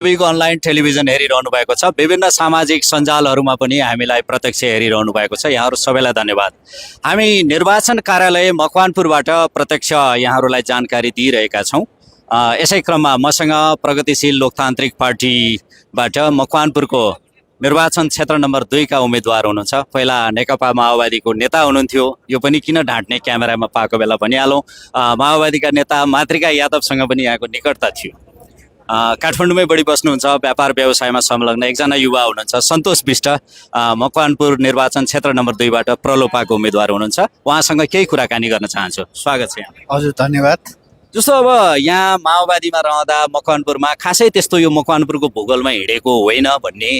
Big online television हेरिरहनु भएको छ। विभिन्न सामाजिक सञ्जालहरूमा पनि हामीलाई प्रत्यक्ष हेरिरहनु भएको छ। यहाँहरू सबैलाई धन्यवाद। हामी निर्वाचन कार्यालय मकवानपुरबाट प्रत्यक्ष यहाँहरूलाई जानकारी दिइरहेका छौँ। यसै क्रममा मसँग प्रगतिशील लोकतान्त्रिक पार्टीबाट मकवानपुरको निर्वाचन क्षेत्र नम्बर 2 का उम्मेदवार हुनुहुन्छ। पहिला नेकपा माओवादीको नेता हुनुहुन्थ्यो। यो पनि किन ढाँट्ने, क्यामेरामा पाएको बेला भनिहालौँ। माओवादीका नेता मातृका यादवसँग पनि यहाँको निकटता थियो। काठमाडौँमै बढी बस्नुहुन्छ, व्यापार व्यवसायमा संलग्न एकजना युवा हुनुहुन्छ सन्तोष विष्ट। मकवानपुर निर्वाचन क्षेत्र नम्बर 2 बाट प्रलोपाको उम्मेदवार हुनुहुन्छ। उहाँसँग केही कुराकानी गर्न चाहन्छु। स्वागत छ यहाँ। हजुर, धन्यवाद। जस्तो अब यहाँ माओवादीमा रहँदा मकवानपुरमा खासै त्यस्तो यो मकवानपुरको भूगोलमा हिँडेको होइन भन्ने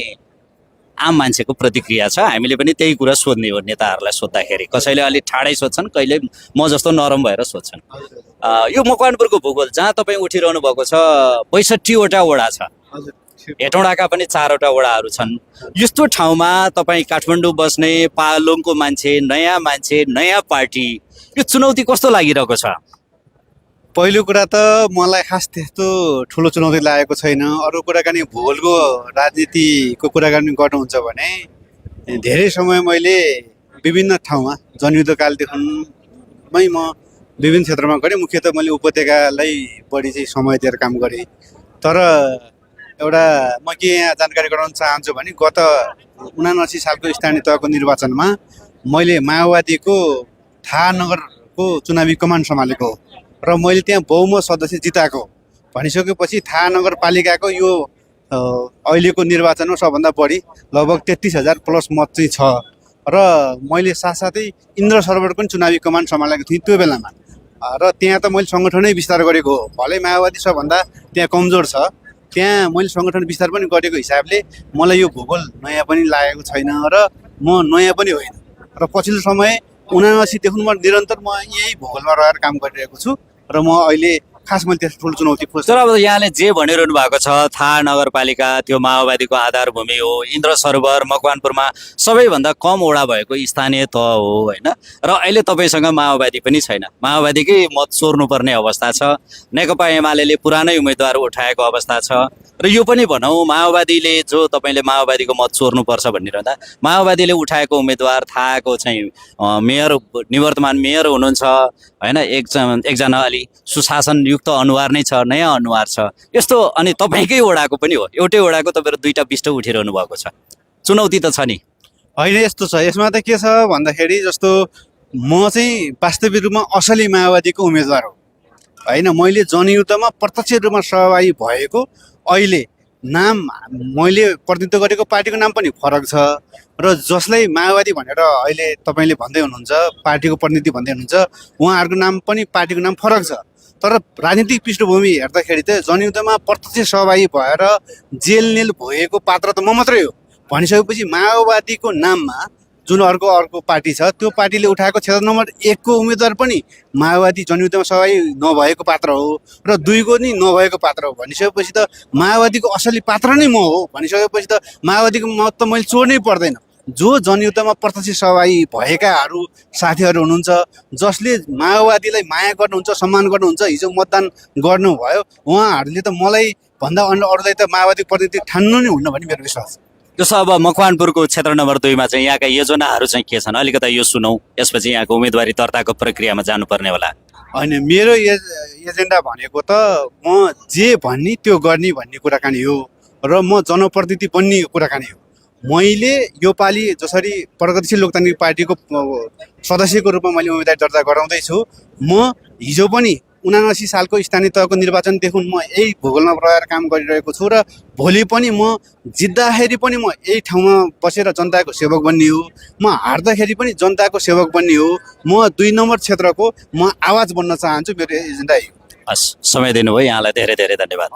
आम मान्छेको प्रतिक्रिया छ। हामीले पनि त्यही कुरा सोध्ने हो नेताहरूलाई सोद्धाखेरि। कसैले अलिक ठाडै सोध्छन्, कहिले म जस्तो नरम भएर सोध्छन्। यो मकवानपुरको भूगोल जहाँ तपाईँ उठिरहनु भएको छ 62 वटा वडा छ। हेटौँडाका पनि 4 वटा वडाहरू छन्। यस्तो ठाउँमा तपाईँ काठमाडौँ बस्ने पालोङको मान्छे, नयाँ पार्टी, यो चुनौती कस्तो लागिरहेको छ? पहिलो कुरा त मलाई खास त्यस्तो ठुलो चुनौती लागेको छैन। अरू कुराकानी भूगोलको राजनीतिको कुराकानी गर्नुहुन्छ भने धेरै समय मैले विभिन्न ठाउँमा जनयुद्धकालदेखिमै म विभिन्न क्षेत्रमा गरेँ। मुख्यतः मैले उपत्यकालाई बढी चाहिँ समय दिएर काम गरेँ। तर एउटा म के यहाँ जानकारी गराउन चाहन्छु भने गत 79 सालको स्थानीय तहको निर्वाचनमा मैले माओवादीको थाहा नगरको चुनावी कमान सम्हालेको र मैले त्यहाँ बहुमत सदस्य जिताएको भनिसकेपछि थाहा नगरपालिकाको यो अहिलेको निर्वाचनमा सबभन्दा बढी लगभग 33,000 प्लस मत चाहिँ छ। र मैले साथसाथै इन्द्र सरोवरको पनि चुनावी कमान सम्हालेको थिएँ त्यो बेलामा। र त्यहाँ त मैले सङ्गठनै विस्तार गरेको हो। भलै माओवादी सबभन्दा त्यहाँ कमजोर छ, त्यहाँ मैले सङ्गठन विस्तार पनि गरेको हिसाबले मलाई यो भूगोल नयाँ पनि लागेको छैन र म नयाँ पनि होइन। र पछिल्लो समय 79 देखि म निरन्तर म यही भूगोलमा रहेर काम गरिरहेको छु र म अहिले खास मैले त्यस्तो ठुलो चुनौती खोज्छु। तर अब यहाँले जे भनिरहनु भएको छ, थाहा नगरपालिका त्यो माओवादीको आधारभूमि हो, इन्द्र सरोवर मकवानपुरमा सबैभन्दा कम वडा भएको स्थानीय तह हो होइन। र अहिले तपाईँसँग माओवादी पनि छैन, माओवादीकै मत चोर्नुपर्ने अवस्था छ। नेकपा एमाले पुरानै उम्मेदवार उठाएको अवस्था छ। र यो पनि भनौँ माओवादीले जो तपाईँले माओवादीको मत चोर्नुपर्छ भनिरहँदा माओवादीले उठाएको उम्मेदवार थाहाको चाहिँ मेयर, निवर्तमान मेयर हुनुहुन्छ होइन, एकजना अलि सुशासनयुक्त अनुहार नै छ, नयाँ अनुहार छ यस्तो। अनि तपाईँकै वडाको पनि हो, एउटै वडाको तपाईँहरू 2टा विष्ट उठिरहनु भएको छ। चुनौती त छ नि? होइन, यस्तो छ। यसमा त के छ भन्दाखेरि जस्तो म चाहिँ वास्तविक रूपमा असली माओवादीको उम्मेदवार हो होइन। मैले जनयुद्धमा प्रत्यक्ष रूपमा सहभागी भएको, अहिले नाम मैले प्रतिनिधित्व गरेको पार्टीको नाम पनि फरक छ। र जसलाई माओवादी भनेर अहिले तपाईँले भन्दै हुनुहुन्छ, पार्टीको प्रतिनिधि भन्दै हुनुहुन्छ, उहाँहरूको नाम पनि पार्टीको नाम फरक छ। तर राजनीतिक पृष्ठभूमि हेर्दाखेरि त जनयुद्धमा प्रत्यक्ष सहभागी भएर जेलनेल भएको पात्र त म मात्रै हो भनिसकेपछि माओवादीको नाममा जुन अर्को पार्टी छ त्यो पार्टीले उठाएको क्षेत्र नम्बर 1 को उम्मेदवार पनि माओवादी जनयुद्धमा सहभागी नभएको पात्र हो र 2 को नि नभएको पात्र हो भनिसकेपछि त माओवादीको असली पात्र नै म हो भनिसकेपछि त माओवादीको मत त मैले चोर्नै पर्दैन। जो जनयुद्धमा प्रत्यक्ष सहभागी भएकाहरू साथीहरू हुनुहुन्छ, जसले माओवादीलाई माया गर्नुहुन्छ, सम्मान गर्नुहुन्छ, हिजो मतदान गर्नुभयो, उहाँहरूले त मलाई भन्दा अरूलाई त माओवादी प्रतिनिधि ठान्नु नै हुन्न भन्ने मेरो विश्वास छ। जस्तो अब मकवानपुरको क्षेत्र नम्बर 2 मा चाहिँ यहाँका योजनाहरू चाहिँ के छन्? अलिकता यो सुनौ, यसपछि यहाँको उम्मेदवारी दर्ताको प्रक्रियामा जानुपर्ने होला। होइन, मेरो एजेन्डा भनेको त म जे भन्ने त्यो गर्ने भन्ने कुराकानी हो र म जनप्रतिनिधि बन्ने कुराकानी हो। मैले यो पालि जसरी प्रगतिशील लोकतान्त्रिक पार्टीको सदस्यको रूपमा मैले उम्मेदवारी दर्ता गराउँदैछु, म हिजो पनि 79 सालको स्थानीय तहको निर्वाचनदेखि म यही भूगोलमा रहेर काम गरिरहेको छु र भोलि पनि म जित्दाखेरि पनि म यही ठाउँमा बसेर जनताको सेवक बन्ने हो, म हार्दाखेरि पनि जनताको सेवक बन्ने हो। म 2 नम्बर क्षेत्रको म आवाज बन्न चाहन्छु। मेरो एजेन्डा हो। हस्, समय दिनुभयो, यहाँलाई धेरै धेरै धन्यवाद।